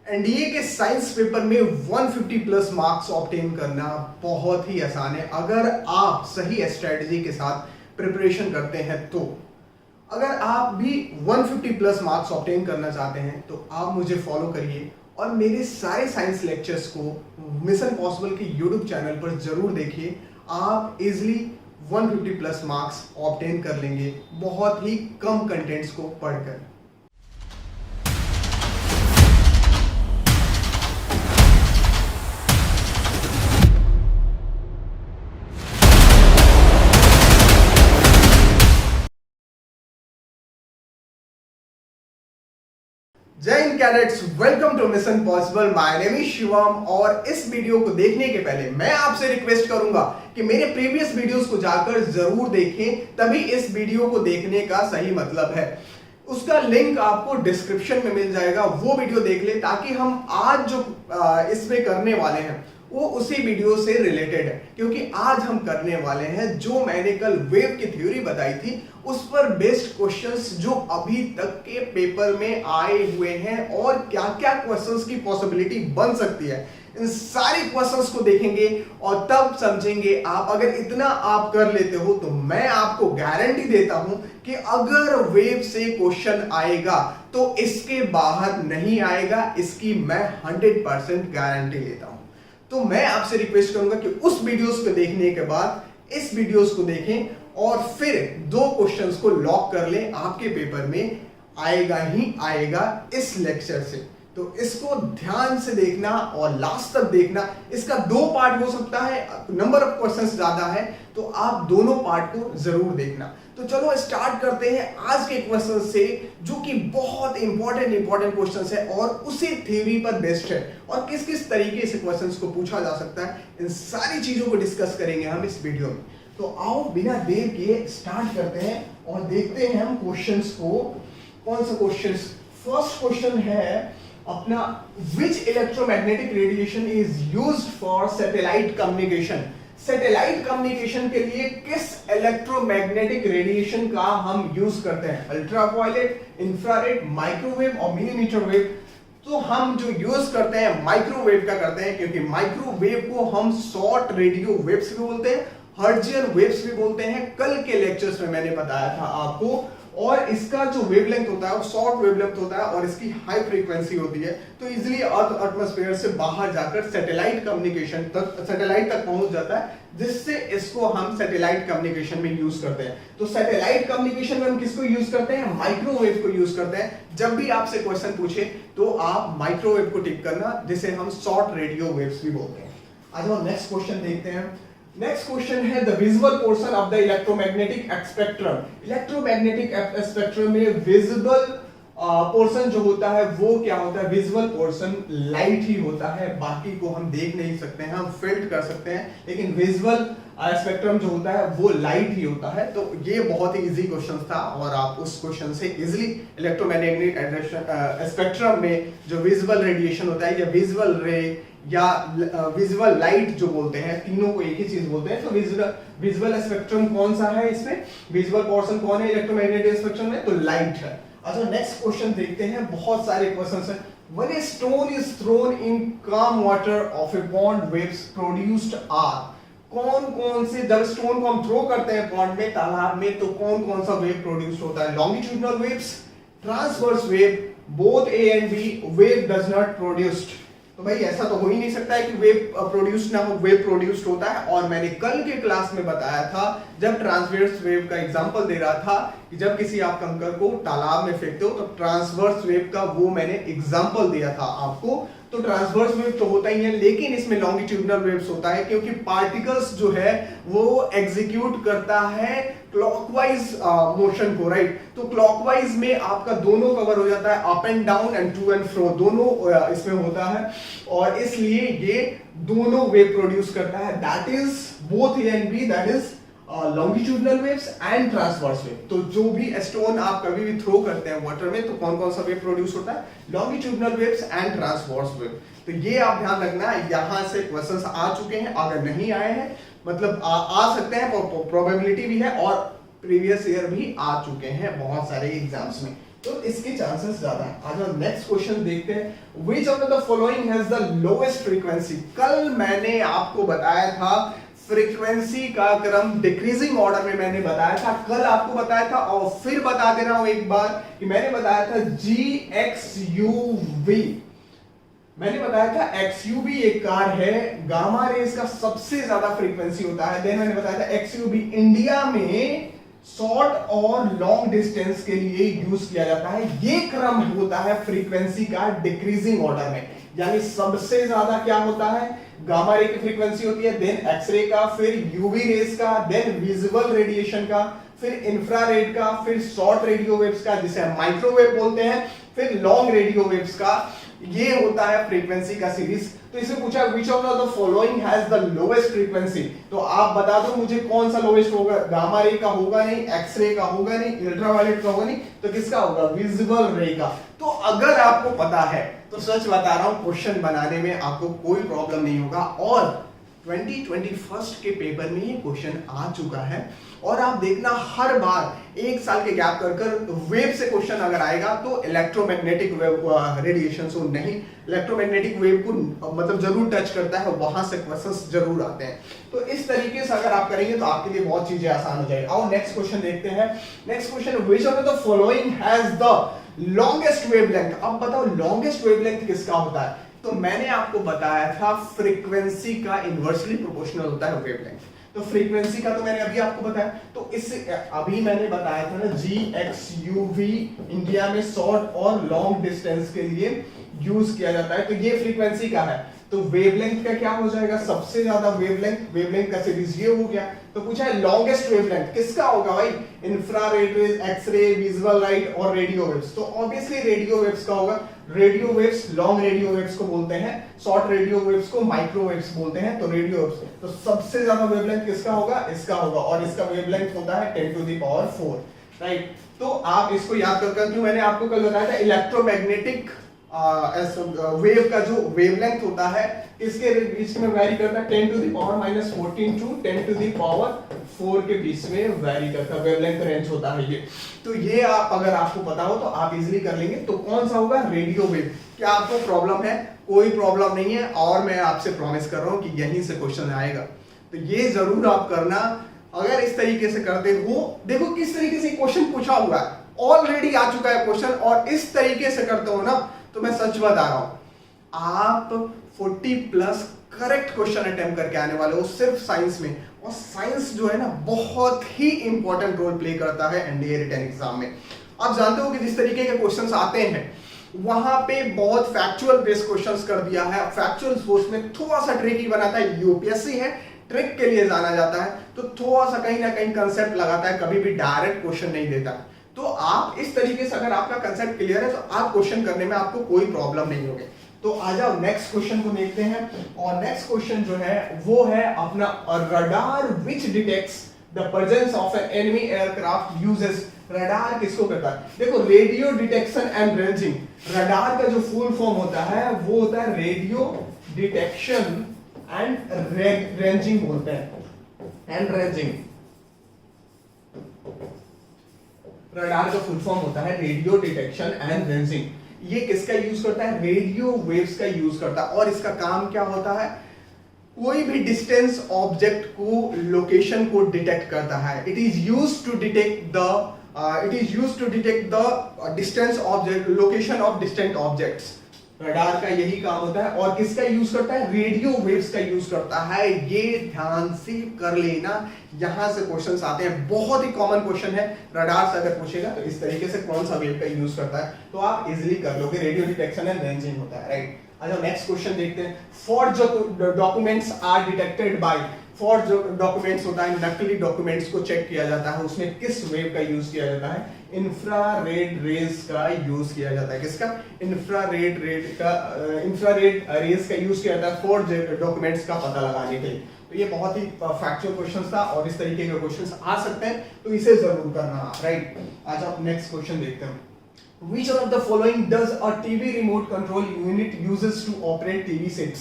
NDA के science paper में 150 plus marks obtain करना बहुत ही आसान है अगर आप सही स्ट्रेटजी के साथ प्रिपरेशन करते हैं। तो अगर आप भी 150 प्लस मार्क्स ऑब्टेन करना चाहते हैं तो आप मुझे फॉलो करिए और मेरे सारे साइंस लेक्चर्स को मिशन पॉसिबल के यूट्यूब चैनल पर जरूर देखिए। आप इजिली 150 प्लस मार्क्स ऑब्टेन कर लेंगे बहुत ही कम कंटेंट्स को पढ़कर। Jai Hind cadets, welcome to mission possible. My name is Shivam और इस वीडियो को देखने के पहले मैं आपसे रिक्वेस्ट करूंगा कि मेरे प्रीवियस वीडियोस को जाकर जरूर देखें, तभी इस वीडियो को देखने का सही मतलब है। उसका लिंक आपको डिस्क्रिप्शन में मिल जाएगा, वो वीडियो देख ले ताकि हम आज जो इसमें करने वाले हैं वो उसी वीडियो से रिलेटेड है। क्योंकि आज हम करने वाले हैं जो मैंने कल वेव की थ्योरी बताई थी उस पर बेस्ड क्वेश्चंस जो अभी तक के पेपर में आए हुए हैं और क्या क्या क्वेश्चंस की पॉसिबिलिटी बन सकती है, इन सारे क्वेश्चंस को देखेंगे और तब समझेंगे आप। अगर इतना आप कर लेते हो तो मैं आपको गारंटी देता हूं कि अगर वेव से क्वेश्चन आएगा तो इसके बाहर नहीं आएगा, इसकी मैं 100% गारंटी लेता हूं। तो मैं आपसे रिक्वेस्ट करूंगा कि उस वीडियोस को देखने के बाद इस वीडियोस को देखें और फिर दो क्वेश्चंस को लॉक कर लें, आपके पेपर में आएगा ही आएगा इस लेक्चर से। तो इसको ध्यान से देखना और लास्ट तक देखना। इसका दो पार्ट हो सकता है, नंबर ऑफ क्वेश्चंस ज्यादा है तो आप दोनों पार्ट को जरूर देखना। तो चलो स्टार्ट करते हैं आज के क्वेश्चन से जो कि बहुत इंपॉर्टेंट क्वेश्चंस है और उसी थ्योरी पर बेस्ड है और किस किस तरीके से क्वेश्चंस को पूछा जा सकता है, इन सारी चीजों को डिस्कस करेंगे हम इस वीडियो में। तो आओ बिना देर किए स्टार्ट करते हैं और देखते हैं हम क्वेश्चंस को। कौन सा क्वेश्चंस? फर्स्ट क्वेश्चन है अपना, which electromagnetic radiation is used for satellite communication. Satellite communication के लिए किस इलेक्ट्रोमैग्नेटिक रेडिएशन का हम यूज करते हैं? अल्ट्रावायलेट, इंफ्रारेड, माइक्रोवेव और मिलीमीटर वेव। तो हम जो यूज करते हैं माइक्रोवेव का करते हैं, क्योंकि माइक्रोवेव को हम शॉर्ट रेडियो वेव्स भी बोलते हैं, हर्ट्जियन वेव्स भी बोलते हैं। कल के लेक्चर्स में मैंने बताया था आपको। और इसका जो वेवलेंथ होता है वो शॉर्ट वेवलेंथ होता है और इसकी हाई फ्रीक्वेंसी होती है, तो इजीली अर्थ एटमॉस्फेयर से बाहर जाकर सैटेलाइट कम्युनिकेशन तक, सैटेलाइट तक पहुंच जाता है, जिससे इसको हम सैटेलाइट कम्युनिकेशन में यूज करते हैं। तो सैटेलाइट कम्युनिकेशन में हम किसको यूज करते हैं? माइक्रोवेव को यूज करते हैं। जब भी आपसे क्वेश्चन पूछे तो आप माइक्रोवेव को टिक करना, जिसे हम शॉर्ट रेडियो वेव्स भी बोलते हैं। आज हम नेक्स्ट क्वेश्चन देखते हैं। नेक्स्ट क्वेश्चन है the visible portion of the electromagnetic spectrum. Electromagnetic spectrum में विजिबल पोर्शन जो होता है वो क्या होता है? विजिबल पोर्शन लाइट ही होता है, बाकी को हम देख नहीं सकते हैं, हम फिल्टर कर सकते हैं, लेकिन विजिबल स्पेक्ट्रम जो होता है वो लाइट ही होता है। तो ये बहुत ही इजी क्वेश्चन था और आप उस क्वेश्चन से इजीली इलेक्ट्रोमैग्नेटिक स्पेक्ट्रम में जो विजिबल रेडिएशन होता है या विजिबल रे या विजुअल लाइट जो बोलते हैं, तीनों को एक ही चीज बोलते हैं। तो विजुअल स्पेक्ट्रम कौन सा है इसमें? विजुअल पोर्शन कौन है इलेक्ट्रोमैग्नेटिक स्पेक्ट्रम में? तो लाइट है। अच्छा नेक्स्ट क्वेश्चन देखते हैं, बहुत सारे क्वेश्चंस हैं। When a stone is thrown in calm water of a pond, waves produced are। कौन से जब स्टोन को हम थ्रो करते हैं पॉन्ड में, तालाब में, तो कौन सा वेव प्रोड्यूस होता है? Longitudinal waves, transverse wave, both A and B, wave does not produced. तो भाई ऐसा तो हो ही नहीं सकता है कि वेव प्रोड्यूस ना हो, वेव प्रोड्यूस्ड होता है। और मैंने कल के क्लास में बताया था, जब ट्रांसवर्स वेव का एग्जांपल दे रहा था कि जब किसी आप कंकर को तालाब में फेंकते हो तो ट्रांसवर्स वेव का वो मैंने एग्जांपल दिया था आपको। तो ट्रांसवर्स वेव तो होता ही है, लेकिन इसमें लॉन्गिट्यूडिनल वेव्स होता है क्योंकि पार्टिकल्स जो है वो एग्जीक्यूट करता है क्लॉकवाइज मोशन को, राइट। तो क्लॉकवाइज में आपका दोनों कवर हो जाता है, up and down and to and fro दोनों इसमें होता है और इसलिए ये दोनों वेव प्रोड्यूस करता है। That is both A and B, that is longitudinal waves and transverse wave. तो जो भी स्टोन आप कभी भी थ्रो करते हैं वाटर में तो कौन सा वेव प्रोड्यूस होता है? Longitudinal waves and transverse wave. तो ये आप ध्यान रखना, यहां से क्वेश्चंस आ चुके हैं, अगर नहीं आए हैं मतलब आ सकते हैं, प्रोबेबिलिटी भी है और प्रीवियस ईयर भी आ चुके हैं बहुत सारे एग्जाम्स में। तो इसके चांसेस ज्यादा है। आज हम नेक्स्ट क्वेश्चन देखते हैं। Which of the following has the lowest frequency? कल मैंने आपको बताया था फ्रीक्वेंसी का क्रम डिक्रीजिंग ऑर्डर में मैंने बताया था, कल आपको बताया था और फिर बता दे रहा हूं एक बार कि मैंने बताया था GXUV। मैंने बताया था XUV एक कार है, गामा रेज का सबसे ज्यादा फ्रीक्वेंसी होता है। देन मैंने बताया था XUV इंडिया में शॉर्ट और लॉन्ग डिस्टेंस के लिए यूज किया जाता है। ये क्रम होता है फ्रीक्वेंसी का डिक्रीजिंग ऑर्डर में, यानी सबसे ज्यादा क्या होता है, गामा रे की फ्रीक्वेंसी होती है, देन एक्सरे का, फिर यूवी रेज का, देन विजिबल रेडिएशन का, फिर इंफ्रारेड का, फिर शॉर्ट रेडियो वेव्स का जिसे हम माइक्रोवेव बोलते हैं, फिर लॉन्ग रेडियो वेव्स का। ये होता है फ्रीक्वेंसी का सीरीज। तो इसे पूछा which of the following has the lowest frequency, तो आप बता दो मुझे कौन सा लोएस्ट होगा। गामा रे का होगा नहीं, एक्सरे का होगा नहीं, अल्ट्रावायलेट का होगा नहीं, तो किसका होगा, विजिबल रे का। तो अगर आपको पता है तो सच बता रहा हूं क्वेश्चन बनाने में आपको कोई प्रॉब्लम नहीं होगा। और 2021 के पेपर में ये क्वेश्चन आ चुका है और आप देखना हर बार एक साल के गैप कर वेव से क्वेश्चन अगर आएगा तो इलेक्ट्रोमैग्नेटिक वेव रेडिएशन से नहीं, इलेक्ट्रोमैग्नेटिक वेव को मतलब जरूर टच करता है, वहां से क्वेश्चंस जरूर आते हैं। तो इस तरीके से अगर आप करेंगे तो आपके लिए बहुत चीजें आसान हो जाएगी। आओ नेक्स्ट क्वेश्चन देखते हैं। Next question, which of the following has the longest wavelength. अब बताओ लॉन्गेस्ट वेवलेंथ किसका होता है, तो मैंने आपको बताया था फ्रीक्वेंसी का इनवर्सली प्रोपोर्शनल होता है वेवलेंथ। तो फ्रीक्वेंसी का तो मैंने अभी आपको बताया, तो इस अभी मैंने बताया था ना GXUV इंडिया में शॉर्ट और लॉन्ग डिस्टेंस के लिए यूज किया जाता है, तो ये फ्रीक्वेंसी का है। तो वेवलेंथ का क्या हो जाएगा, सबसे ज्यादा वेवलेंथ का सीरीज ये हो गया। तो पूछा है लॉन्गेस्ट वेवलेंथ किसका होगा भाई, infrared rays, X ray, visual light और रेडियो वेव्स। तो ऑब्वियसली रेडियो वेव्स का होगा। Radio waves long radio waves को बोलते हैं, शॉर्ट रेडियो वेव्स को माइक्रोवेव्स बोलते हैं। तो रेडियो वेव्स, तो सबसे ज्यादा वेवलेंथ किसका होगा, इसका होगा, और इसका वेवलेंथ होता है 10⁴, राइट। तो आप इसको याद कर, क्यों मैंने आपको कल बताया था इलेक्ट्रोमैग्नेटिक वेव का जो वेवलेंथ होता है इसके बीच में वैरी करता है 10⁻⁻14 टू 10⁴ के बीच में वैरी करता है, वेवलेंथ रेंज होता है ये। तो ये आप अगर आपको पता हो तो आप इजीली कर लेंगे। तो कौन सा होगा, रेडियो वेव। क्या आपको प्रॉब्लम है, कोई प्रॉब्लम नहीं है, और मैं आपसे प्रॉमिस कर रहा हूं कि यहीं से क्वेश्चन आएगा। तो ये जरूर आप करना। अगर इस तरीके से करते हो, देखो किस तरीके से क्वेश्चन पूछा हुआ है, ऑलरेडी आ चुका है क्वेश्चन, और इस तरीके से करते हो ना, तो मैं सच बता रहा हूं आप 40+ करेक्ट क्वेश्चन अटेम्प्ट करके आने वाले हो सिर्फ साइंस में। और साइंस जो है ना बहुत ही इंपॉर्टेंट रोल प्ले करता है एनडीए रिटन एग्जाम में। आप जानते हो कि जिस तरीके के क्वेश्चंस आते हैं वहां पे बहुत फैक्चुअल बेस्ड क्वेश्चंस कर दिया है। फैक्चुअल सोर्स में थोड़ा सा ट्रिकी बनाता है, यूपीएससी है, ट्रिक के लिए जाना जाता है, तो थोड़ा सा कहीं ना कहीं कंसेप्ट लगाता है, कभी भी डायरेक्ट क्वेश्चन नहीं देता। तो आप इस तरीके से अगर आपका कंसेप्ट क्लियर है तो आप क्वेश्चन करने में आपको कोई प्रॉब्लम नहीं होगी। तो आ जाओ नेक्स्ट क्वेश्चन को देखते हैं। और नेक्स्ट क्वेश्चन जो है वो है अपना radar which detects the presence of an enemy aircraft uses. Radar किसको करता है, देखो radio detection and ranging. Radar का जो फुल फॉर्म होता है वो होता है रेडियो डिटेक्शन एंड रेंजिंग बोलते हैं, एंड रेंजिंग। रडार का फुल फॉर्म होता है रेडियो डिटेक्शन एंड रेंजिंग। ये किसका यूज करता है, रेडियो वेव्स का यूज करता है। और इसका काम क्या होता है, कोई भी डिस्टेंस ऑब्जेक्ट को, लोकेशन को डिटेक्ट करता है। It is used to detect the distance object, location of distant objects. Radar का यही काम होता है। और किसका यूज करता है, रेडियो वेव्स का यूज करता है। ये ध्यान से कर लेना, यहां से क्वेश्चंस आते हैं, बहुत ही कॉमन क्वेश्चन है। रडार से अगर पूछेगा तो इस तरीके से कौन सा वेव का यूज करता है, तो आप इजीली कर लोगे। रेडियो डिटेक्शन एंड रेंजिंग होता है, राइट। अच्छा नेक्स्ट क्वेश्चन देखते हैं। Forged documents are detected by, forged documents होता है, नकली डॉक्यूमेंट्स को चेक किया जाता है, उसमें किस वेव का यूज किया जाता है, इंफ्रारेड रेज का यूज किया जाता है। किसका, इंफ्रारेड रेज का यूज किया जाता है फॉर डॉक्यूमेंट्स का पता लगाने के लिए। तो ये बहुत ही फैक्चुअल क्वेश्चन था और इस तरीके के क्वेश्चंस आ सकते हैं, तो इसे जरूर करना, राइट। आज आप नेक्स्ट क्वेश्चन देखते हैं। Which of the following does a TV remote control unit uses to operate TV sets?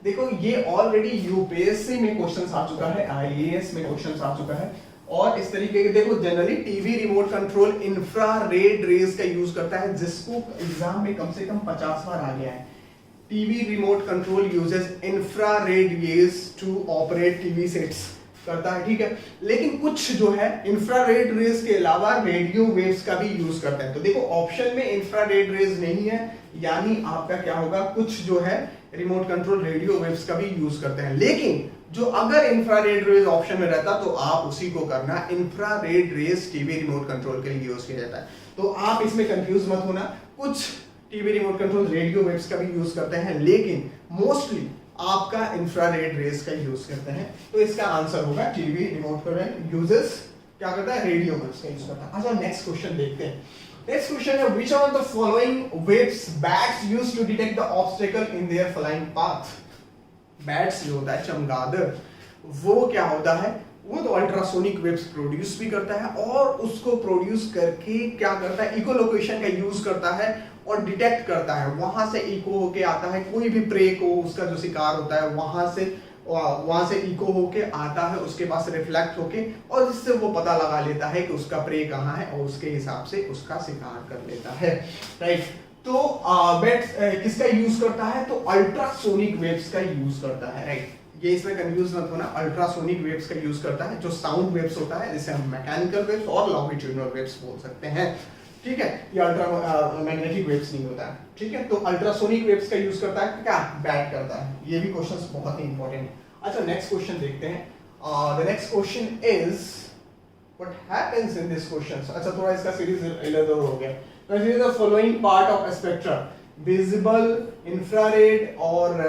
देखो ये ऑलरेडी यूपीएससी में क्वेश्चंस आ चुका है, आईएएस में क्वेश्चंस आ चुका है। और इस तरीके के देखो generally TV remote control infrared rays का यूज करता है, जिसको एग्जाम में कम से कम 50 बार आ गया है। TV remote control uses infrared rays to operate TV sets करता है, ठीक है। लेकिन कुछ जो है इंफ्रारेड रेज के अलावा रेडियो वेव्स का भी यूज करते हैं। तो देखो ऑप्शन में इंफ्रारेड रेज नहीं है, यानी आपका क्या होगा, कुछ जो है रिमोट कंट्रोल रेडियो वेव्स का भी यूज करते हैं। लेकिन जो अगर इंफ्रारेड रेज ऑप्शन में रहता तो आप उसी को करना, infrared rays TV remote control के लिए यूज किया जाता है। तो आप इसमें कंफ्यूज मत होना, कुछ TV remote control radio waves का भी यूज करते हैं, लेकिन मोस्टली आपका इंफ्रारेड रेज का यूज करते हैं। तो इसका आंसर होगा टीवी रिमोट कंट्रोल यूजेस क्या करता है, रेडियो वेव्स का यूज करता है। अच्छा नेक्स्ट क्वेश्चन देखते हैं। नेक्स्ट क्वेश्चन है which of the following waves bats use to detect the obstacle in their flying path. Bats जो होता है चमगादड़, वो क्या होता है, वो तो अल्ट्रासोनिक वेव्स प्रोड्यूस भी करता है और उसको प्रोड्यूस करके क्या करता है, इकोलोकेशन का यूज करता है और डिटेक्ट करता है। वहां से इको होके आता है, कोई भी प्रे को उसका जो शिकार होता है वहां से इको होके आता है उसके पास रिफ्लेक्ट होके, और जिससे वो पता लगा लेता है कि उसका प्रे कहाँ है और उसके हिसाब से उसका शिकार कर लेता है, राइट। तो बैट्स किसका यूज करता है, तो अल्ट्रासोनिक वेव्स का यूज करता है, राइट। ये इसमें कंफ्यूज मत होना, अल्ट्रासोनिक वेव्स का यूज करता है। जो साउंड वेव्स होता है जिसे हम मैकेनिकल वेव्स और लॉन्गिट्यूडिनल वेव्स बोल सकते हैं, ठीक है। ये अल्ट्रा मैग्नेटिक वेव्स नहीं होता है, ठीक है। तो अल्ट्रासोनिक वेव्स का यूज करता है क्या, बैट करता है। ये भी क्वेश्चंस बहुत ही इंपॉर्टेंट है। अच्छा नेक्स्ट क्वेश्चन देखते हैं। The next question is what happens in this question. अच्छा थोड़ा इसका सीरीज इधर हो गया। Consider the following part of a spectrum: visible, infrared और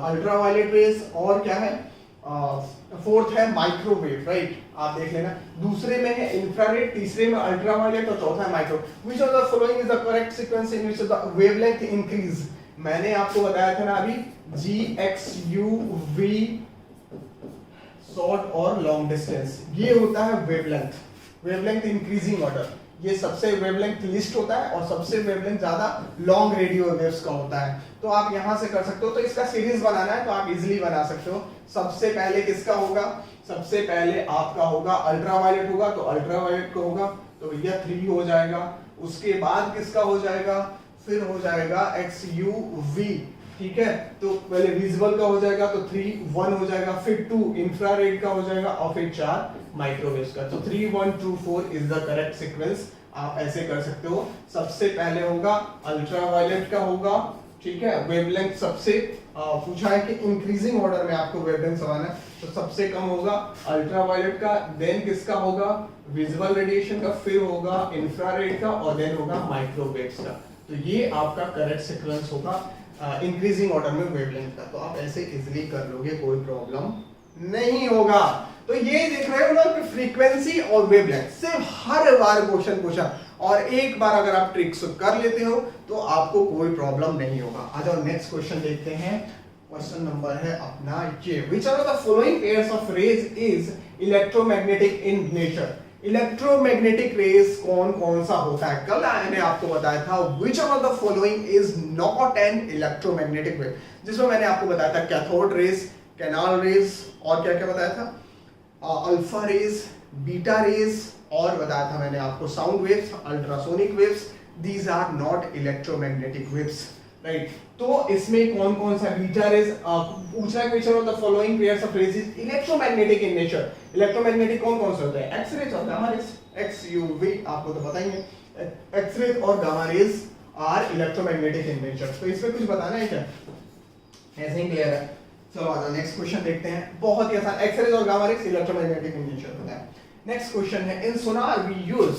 ultraviolet rays, और क्या है, फोर्थ है माइक्रोवेव, राइट। आप देख लेना, दूसरे में है इंफ्रारेड, तीसरे में अल्ट्रावायलेट और चौथा है micro. Which of the following is the correct sequence in which the wavelength increase? मैंने आपको बताया था ना अभी, G, X, U, V, short और लॉन्ग डिस्टेंस, ये होता है वेवलेंथ इंक्रीजिंग ऑर्डर। ये सबसे वेवलेंथ लिस्ट होता है और सबसे वेवलेंथ ज्यादा लॉन्ग रेडियो वेव्स का होता है। तो आप यहां से कर सकते हो। तो इसका सीरीज बनाना है तो आप इजीली बना सकते हो। सबसे पहले किसका होगा, सबसे पहले आपका होगा अल्ट्रावायलेट होगा, तो अल्ट्रावायलेट का होगा तो भैया 3 हो जाएगा। उसके बाद किसका हो जाएगा, फिर हो जाएगा XUV, ठीक है। तो पहले विजिबल का हो जाएगा तो 3 1 हो जाएगा, फिर 2 इंफ्रारेड का हो जाएगा और फिर 4 माइक्रोवेव्स का। तो 3 1 2 4 इज द करेक्ट सीक्वेंस। आप ऐसे कर सकते हो। सबसे पहले होगा अल्ट्रावायलेट का होगा, ठीक है। वेवलेंथ सबसे पूछा है कि इंक्रीजिंग ऑर्डर में आपको वेवलेंथ समझना है, तो सबसे कम होगा अल्ट्रावायलेट का, देन किसका होगा, विजिबल रेडिएशन का, फिर होगा इंफ्रारेड का और देन होगा माइक्रोवेव्स का। तो ये आपका करेक्ट सीक्वेंस होगा इंक्रीजिंग ऑर्डर में वेवलेंथ का। तो आप ऐसे इजीली कर लोगे, कोई प्रॉब्लम नहीं होगा। तो ये देख रहे हो ना कि फ्रीक्वेंसी और वेवलेंथ सिर्फ हर बार क्वेश्चन पूछा, और एक बार अगर आप ट्रिक्स कर लेते हो तो आपको कोई प्रॉब्लम नहीं होगा। आ जाओ नेक्स्ट क्वेश्चन देखते हैं। क्वेश्चन नंबर है अपना ये, which are the following pairs of rays is electromagnetic in nature. Electromagnetic rays कौन कौन सा होता है, कल मैंने आपको बताया था which of the following is not an electromagnetic wave, जिसमें मैंने आपको बताया था कैथोड रेज, कैनाल रेज और क्या क्या बताया था, अल्फा रेज, बीटा रेज, और बताया था मैंने आपको sound waves, ultrasonic waves. These are not electromagnetic waves, right. तो इसमें कौन कौन सा बीटा रेज पूछा है, which of the following pairs of rays is electromagnetic in nature. Electromagnetic कौन कौन से होते हैं, एक्स रेज और गामा रेज। XUV आपको तो पता ही है, एक्स रेज और gamma rays are electromagnetic in nature. तो इसमें कुछ बताना है क्या, ऐसे ही क्लियर है। चलो आ जाओ नेक्स्ट क्वेश्चन देखते हैं, बहुत ही आसान। एक्स रेज और gamma raise electromagnetic in nature होता है। नेक्स्ट क्वेश्चन है, इन सोनार वी यूज,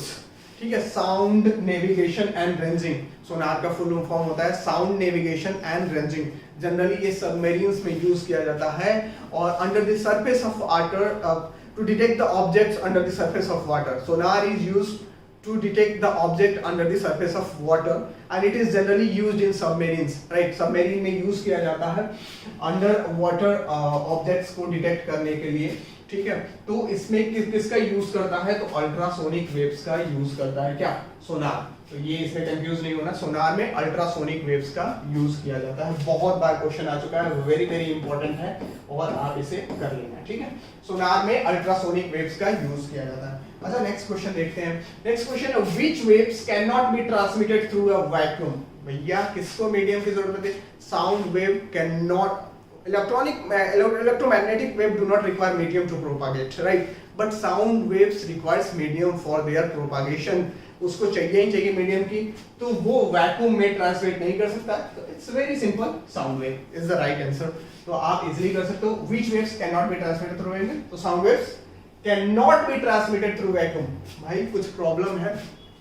ठीक है, sound navigation and ranging. Sonar का फुल फॉर्म होता है sound navigation and ranging. Generally ये सबमरीन्स में यूज किया जाता है और under the surface of water to detect the objects under the surface of water. Sonar is used to detect the object under the surface of water and it is generally used in submarines, right। Submarine में use किया जाता है under water objects को detect करने के लिए, ठीक है। तो इसमें किसका यूज करता है, तो अल्ट्रासोनिक वेव्स का यूज करता है क्या, सोनार। तो ये इसमें कंफ्यूज नहीं होना, सोनार में अल्ट्रासोनिक वेव्स का यूज किया जाता है। बहुत बार क्वेश्चन आ चुका है, वेरी वेरी इंपॉर्टेंट है और आप इसे कर लेना, ठीक है। सोनार में अल्ट्रासोनिक वेव्स का यूज किया जाता है। अच्छा नेक्स्ट क्वेश्चन देखते हैं। नेक्स्ट क्वेश्चन है which waves can not be transmitted through a vacuum. भैया किसको मीडियम की जरूरत है? Sound wave can not, electromagnetic wave do not require medium to propagate, right? But sound waves requires medium for their propagation. उसको चाहिए ही चाहिए medium की, तो वो वैक्यूम में ट्रांसमिट नहीं कर सकता। तो it's very simple, sound wave is the right answer. तो आप इजीली कर सकते हो। Which waves can not be transmitted through vacuum, तो sound waves can not be transmitted through vacuum. भाई कुछ प्रॉब्लम है,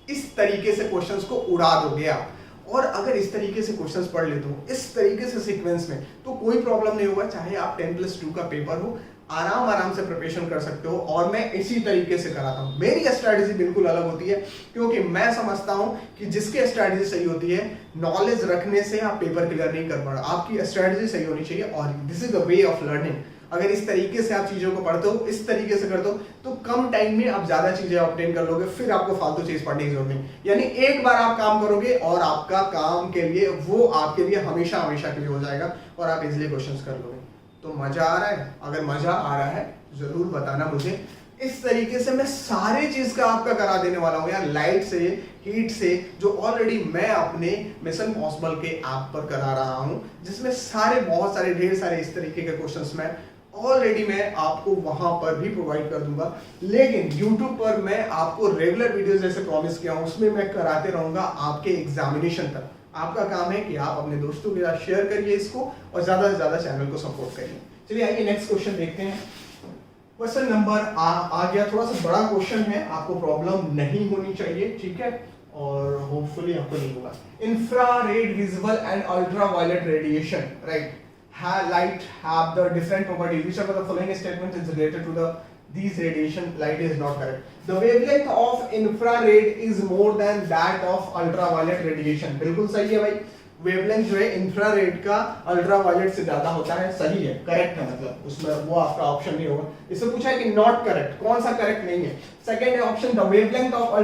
इस तरीके से क्वेश्चंस को उड़ा दोगे आप, और अगर इस तरीके से क्वेश्चंस पढ़ लेते हो इस तरीके से सीक्वेंस में, तो कोई प्रॉब्लम नहीं होगा। चाहे आप 10+2 का पेपर हो, आराम से प्रिपरेशन कर सकते हो। और मैं इसी तरीके से कराता हूं। मेरी स्ट्रैटेजी बिल्कुल अलग होती है, क्योंकि मैं समझता हूं कि जिसकी स्ट्रैटेजी सही होती है, नॉलेज रखने से आप पेपर क्लियर नहीं कर पा रहे, आपकी स्ट्रैटेजी सही होनी चाहिए। और this is the way of learning. अगर इस तरीके से आप चीजों को पढ़ते हो, इस तरीके से करते हो, तो कम टाइम में आप ज्यादा चीजें ऑब्टेन कर लोगे, फिर आपको फालतू चीज पढ़ने की जरूरत नहीं। यानी एक बार आप काम करोगे और आपका काम के लिए, वो आपके लिए हमेशा हमेशा के लिए हो जाएगा और आप इजीली क्वेश्चंस कर लोगे। तो मजा आ रहा है? अगर मजा आ रहा है जरूर बताना मुझे। इस तरीके से मैं सारी चीज का आपका करा देने वाला हूं यार, लाइट से, हीट से, जो ऑलरेडी मैं अपने मिशन पॉसिबल के ऐप पर करा रहा हूं, जिसमें बहुत सारे ढेर सारे इस तरीके के क्वेश्चंस मैं ऑलरेडी मैं आपको वहां पर भी प्रोवाइड कर दूंगा। लेकिन YouTube पर मैं आपको रेगुलर वीडियोस जैसे प्रॉमिस किया हूं, उसमें मैं कराते रहूंगा आपके एग्जामिनेशन तक। आपका काम है कि आप अपने दोस्तों के साथ शेयर करिए इसको और ज्यादा से ज्यादा चैनल को सपोर्ट करिए। चलिए आइए नेक्स्ट क्वेश्चन देखते हैं। क्वेश्चन नंबर आ गया, थोड़ा सा बड़ा क्वेश्चन है, आपको प्रॉब्लम नहीं होनी चाहिए, ठीक है, और होपफुली आपको नहीं होगा। Infrared visible and ultraviolet radiation, right, light have the different properties. Which of the following statement is related to these radiation? Light is not correct. The wavelength of infrared is more than that of ultraviolet radiation. बिल्कुल सही है भाई। Wavelength जो है infrared का ultraviolet से ज्यादा होता है, सही है, करेक्ट है, मतलब उसमें वो आपका ऑप्शन नहीं होगा। इससे पूछा है कि नॉट करेक्ट, कौन सा करेक्ट नहीं है? सेकंड है option, the wavelength of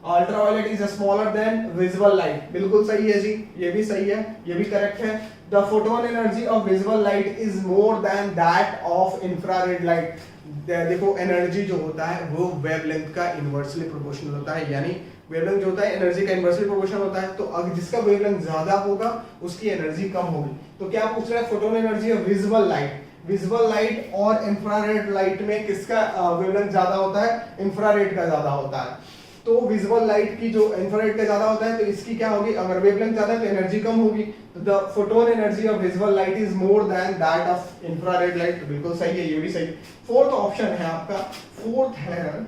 ultraviolet is smaller than visible light. बिल्कुल सही है जी, ये भी सही है, ये भी करेक्ट है। The photon energy of visible light is more than that of infrared light. देखो एनर्जी जो होता है वो वेवलेंथ का इनवर्सली प्रोपोर्शनल होता है, यानी वेवलेंथ जो होता है एनर्जी का इनवर्सली प्रोपोर्शनल होता है। तो अगर जिसका वेवलेंथ ज्यादा होगा उसकी एनर्जी कम होगी। तो क्या पूछ रहा है? Photon energy of visible light. Visible light और इंफ्रारेड लाइट में किसका वेवलेंथ ज्यादा होता है? इंफ्रारेड का ज्यादा होता है। तो विजिबल लाइट की जो इंफ्रारेड का ज्यादा होता है, तो इसकी क्या होगी? अगर वेवलेंथ ज्यादा है तो एनर्जी कम होगी। तो the photon energy of visible light is more than that of infrared light. बिल्कुल सही है, ये भी सही। फोर्थ ऑप्शन है आपका, फोर्थ है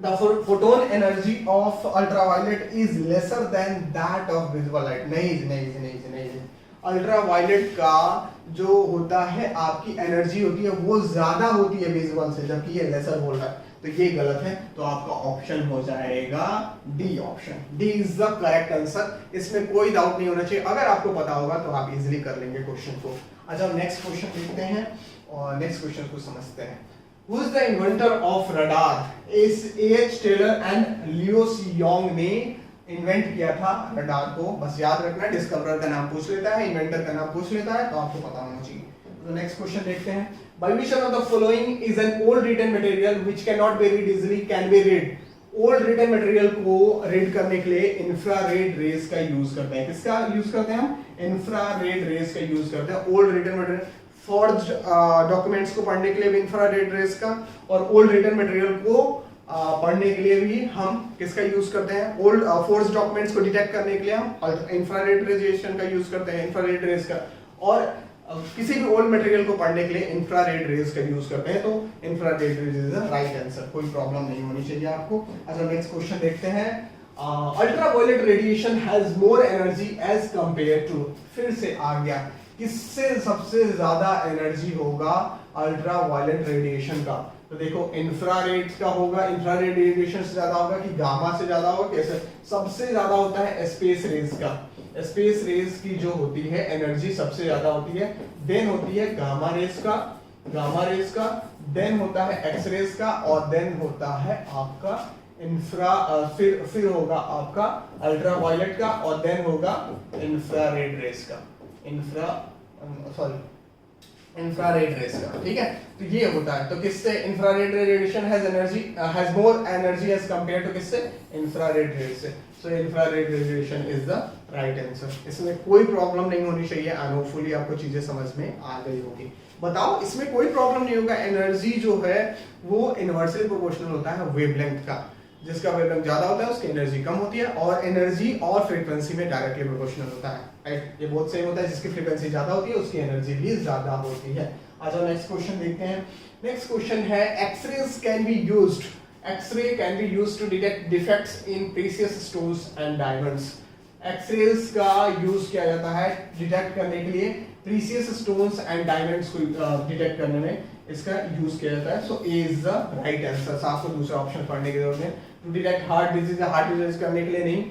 the photon energy of ultraviolet is lesser than that of visible light. नहीं, अल्ट्रावायलेट का जो होता है आपकी एनर्जी होती है वो ज्यादा होती है विजिबल से, जबकि ये लेसर बोल रहा है। तो ये गलत है, तो आपका ऑप्शन हो जाएगा D option. D is the correct answer, इसमें कोई डाउट नहीं होना चाहिए। अगर आपको पता होगा तो आप इजीली कर लेंगे क्वेश्चन को। अच्छा नेक्स्ट क्वेश्चन देखते हैं और नेक्स्ट क्वेश्चन को समझते हैं। Who is the inventor of radar? A.H. Taylor and Leo C Young ने इन्वेंट किया था रडार को। बस याद रखना, डिस्कवरर का नाम पूछ लेता है, इन्वेंटर का नाम पूछ लेता है, तो आपको पता होना चाहिए। तो नेक्स्ट क्वेश्चन देखते हैं। By which one of the following is an old written material which cannot be read easily can be read? Old written material को रीड करने के लिए इंफ्रारेड रेज का यूज करते हैं। किसका यूज करते हैं हम? इंफ्रारेड रेज का यूज करते हैं। Old written material, forged documents को पढ़ने के लिए भी इंफ्रारेड रेज का, और ओल्ड रिटन मटेरियल को पढ़ने के लिए भी हम किसका यूज करते हैं? ओल्ड फॉर्ज्ड डॉक्यूमेंट्स को डिटेक्ट करने के लिए हम इंफ्रारेड रेडिएशन का यूज करते हैं, इंफ्रारेड रेज का। और किसी भी ओल्ड मटेरियल को पढ़ने के लिए इंफ्रारेड रेज का यूज करते हैं। तो infrared rays is the right answer, कोई प्रॉब्लम नहीं होनी चाहिए आपको। अच्छा नेक्स्ट क्वेश्चन देखते हैं। Ultraviolet radiation has more energy as compare to. फिर से आ गया, किससे सबसे ज्यादा एनर्जी होगा अल्ट्रावायलेट रेडिएशन का? तो देखो इंफ्रारेड का होगा, इंफ्रारेड रेडिएशन से ज्यादा होगा कि गामा से ज्यादा होगा? कैसे? सबसे ज्यादा होता है स्पेस रेज का। स्पेस रेज की जो होती है एनर्जी सबसे ज्यादा होती है, देन होती है गामा रेज का, देन होता है एक्स रेज का, और देन होता है आपका फिर होगा आपका अल्ट्रावायलेट का, और देन होगा इंफ्रारेड रेस का, इंफ्रारेड रेस का, ठीक है। तो ये होता है, तो किससे infrared radiation has more energy as compare to किससे, इंफ्रारेड रेस से। So infrared radiation is the right answer. इसमें कोई प्रॉब्लम नहीं होनी चाहिए एंड होपफुली आपको चीजें समझ में आ गई होगी। बताओ, इसमें कोई प्रॉब्लम नहीं होगा। एनर्जी जो है वो इनवर्सली प्रोपोर्शनल होता है वेवलेंथ का, जिसका वेवलेंथ ज्यादा होता है उसकी एनर्जी कम होती है, और एनर्जी और फ्रीक्वेंसी में डायरेक्टली प्रोपोर्शनल होता है, राइट। ये बहुत सेम होता है, जिसकी फ्रीक्वेंसी ज्यादा होती है उसकी एनर्जी भी ज्यादा होती है। अच्छा, नेक्स्ट क्वेश्चन देखते हैं। नेक्स्ट क्वेश्चन है X-rays can be used, X-ray can be used to detect defects in precious stones and diamonds. X-rays का यूज किया जाता है डिटेक्ट करने के लिए प्रीशियस स्टोन्स एंड डायमंड्स को डिटेक्ट करने में इसका यूज किया जाता है। So A is the right answer. आपको दूसरा ऑप्शन पढ़ने की जरूरत है। To detect heart disease, heart disease करने के लिए नहीं,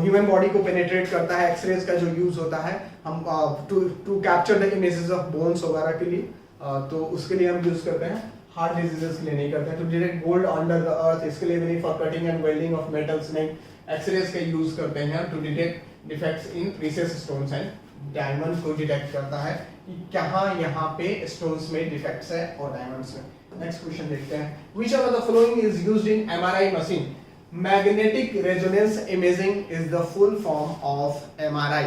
ह्यूमन बॉडी को पेनिट्रेट करता है। एक्सरेज का जो यूज होता है हम to capture the images of bones वगैरह के लिए, तो उसके लिए हम यूज करते हैं। हार्ट डिजीजेस के लिए नहीं करते हैं। To detect gold under the earth, इसके लिए भी नहीं। For cutting and welding of metals नहीं। एक्सरेज का यूज करते हैं to detect defects in precious stones and diamond को डिटेक्ट करता है कि कहाँ यहाँ पे स्टोन्स में डिफेक्ट्स है और डायमंड्स में। नेक्स्ट क्वेश्चन देखते हैं। Which of the following is used in MRI machine? Magnetic resonance imaging is the full form of MRI.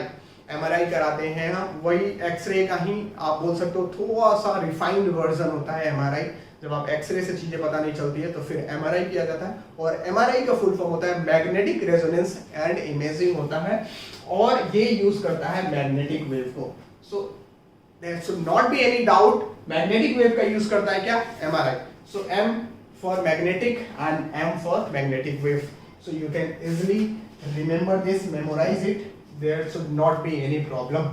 MRI कराते हैं हम, वही एक्सरे का ही आप बोल सकते हो, थोड़ा सा रिफाइंड वर्जन होता है MRI। जब आप एक्सरे से चीजें पता नहीं चलती है तो फिर MRI किया जाता है, और MRI का फुल फॉर्म होता है मैग्नेटिक रेजोनेंस एंड इमेजिंग होता है, और ये यूज करता है मैग्नेटिक वेव को। So there should not be any doubt, magnetic wave का यूज करता है क्या, MRI। So M for magnetic and M for magnetic wave. So you can easily remember this, memorize it. There should not be any problem.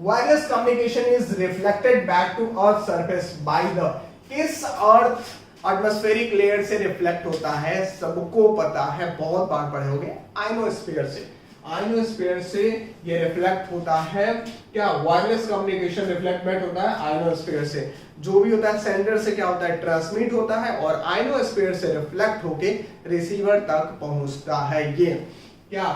Wireless communication is reflected back to Earth's surface by the, किस अर्थ atmospheric layer से reflect होता है, सबको पता है, बहुत बार पढ़े होंगे, आयनोस्फीयर से। आयनोस्फीयर से ये रिफ्लेक्ट होता है क्या, वायरलेस कम्युनिकेशन रिफ्लेक्ट होता है आयनोस्फीयर से। जो भी होता है सेंडर से क्या होता है, ट्रांसमिट होता है, और आयनोस्फीयर से रिफ्लेक्ट होके रिसीवर तक पहुंचता है। ये क्या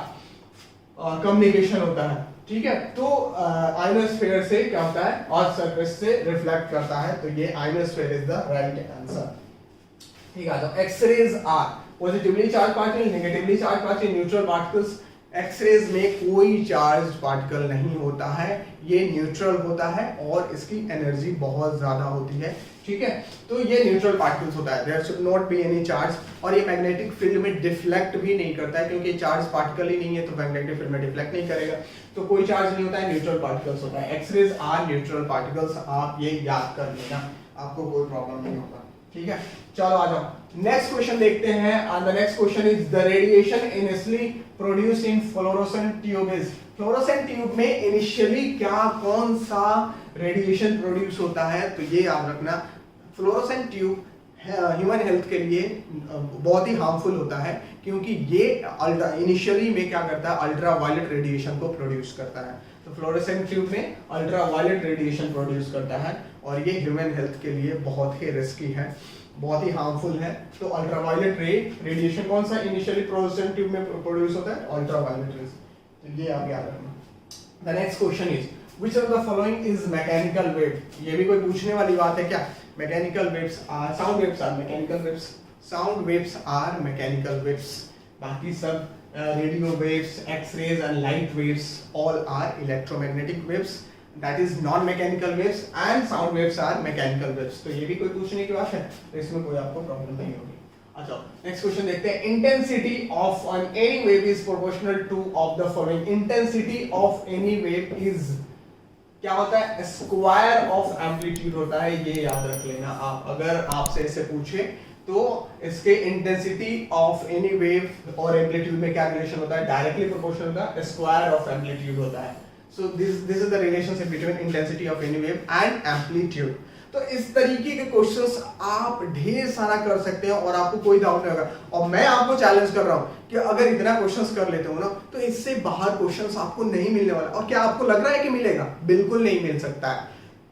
कम्युनिकेशन होता है, ठीक है। तो आयनोस्फीयर से क्या होता है, अर्थ सरफेस से रिफ्लेक्ट करता है, तो ये ionosphere is the right answer. ठीक है, तो X-rays are positively charge particle, negatively charge particle, neutral particles. X-rays में कोई चार्ज पार्टिकल नहीं होता है, ये न्यूट्रल होता है और इसकी एनर्जी बहुत ज्यादा होती है, ठीक है। तो ये न्यूट्रल पार्टिकल्स होता है, there should not be any charge, और ये मैग्नेटिक फील्ड में डिफ्लेक्ट भी नहीं करता है, क्योंकि चार्ज पार्टिकल ही नहीं है तो मैग्नेटिक फील्ड में डिफ्लेक्ट नहीं करेगा, तो कोई चार्ज नहीं होता है, न्यूट्रल पार्टिकल्स होता है। एक्सरेज आर न्यूट्रल पार्टिकल्स, आप ये याद कर लेना, आपको कोई प्रॉब्लम नहीं होगा, ठीक है। चलो आ जाओ, नेक्स्ट क्वेश्चन देखते हैं। And the next question is the radiation initially produced in fluorescent tube is. Fluorescent tube में इनिशियली क्या, कौन सा रेडिएशन प्रोड्यूस होता है, तो ये याद रखना। फ्लोरोसेंट ट्यूब ह्यूमन हेल्थ के लिए बहुत ही हार्मफुल होता है, क्योंकि ये इनिशियली में क्या करता है, अल्ट्रावायलेट रेडिएशन को प्रोड्यूस करता है। तो फ्लोरोसेंट ट्यूब में अल्ट्रावायलेट रेडिएशन प्रोड्यूस करता है, और ये ह्यूमन हेल्थ के लिए बहुत ही रिस्की है, बहुत ही हार्मफुल है। तो अल्ट्रावायलेट रेडिएशन कौन सा इनिशियली फ्लोरोसेंट ट्यूब में प्रोड्यूस होता है, अल्ट्रावायलेट रेज, तो ये आप याद रखना। The next question is which of the following is mechanical wave. ये भी कोई पूछने वाली बात है क्या। Mechanical waves are, sound waves are mechanical waves, sound waves are mechanical waves, बाकी सब radio waves, X-rays and light waves all are electromagnetic waves, that is non-mechanical waves, and sound waves are mechanical waves। तो ये भी कोई पूछने की बात है, तो इसमें कोई आपको प्रॉब्लम नहीं होगी। अच्छा, नेक्स्ट क्वेश्चन देखते हैं। Intensity of any wave is proportional two of the following. Intensity of any wave is क्या होता है, स्क्वायर ऑफ एम्पलीट्यूड होता है, ये याद रख लेना आप। अगर आपसे इसे पूछे तो इसके इंटेंसिटी ऑफ एनी वेव और एम्पलीट्यूड में क्या रिलेशन होता है, डायरेक्टली प्रोपोर्शनल होता है, स्क्वायर ऑफ एम्पलीट्यूड होता है। So this is the relationship between intensity of any wave and amplitude। तो इस तरीके के क्वेश्चंस आप ढेर सारा कर सकते हैं और आपको कोई डाउट नहीं होगा। और मैं आपको चैलेंज कर रहा हूं कि अगर इतना क्वेश्चंस कर लेते हो ना, तो इससे बाहर क्वेश्चंस आपको नहीं मिलने वाला। और क्या आपको लग रहा है कि मिलेगा, बिल्कुल नहीं मिल सकता है।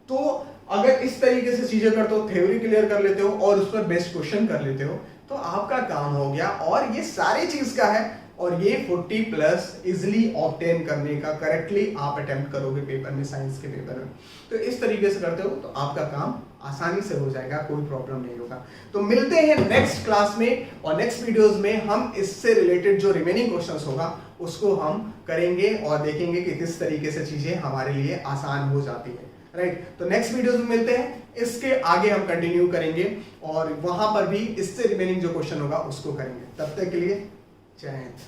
तो अगर इस तरीके से चीजें करते हो, थ्योरी क्लियर कर लेते हो और उस पर बेस्ट क्वेश्चन कर लेते हो, तो आपका काम हो गया। और ये सारी चीज का है, और ये 40 प्लस इजिली ऑब्टेन करने का करेक्टली आप अटेम्प्ट करोगे पेपर में, साइंस के पेपर में। तो इस तरीके से करते हो तो आपका काम आसानी से हो जाएगा, कोई प्रॉब्लम नहीं होगा। तो मिलते हैं नेक्स्ट क्लास में, और नेक्स्ट वीडियोस में हम इससे रिलेटेड जो रिमेनिंग क्वेश्चंस होगा उसको हम करेंगे और देखेंगे कि किस तरीके से चीजें हमारे लिए आसान हो जाती है। राइट, तो नेक्स्ट वीडियोस में मिलते हैं, इसके आगे हम कंटिन्यू करेंगे और वहां पर भी इससे रिमेनिंग जो क्वेश्चन होगा उसको करेंगे। तब तक के लिए जय हिंद।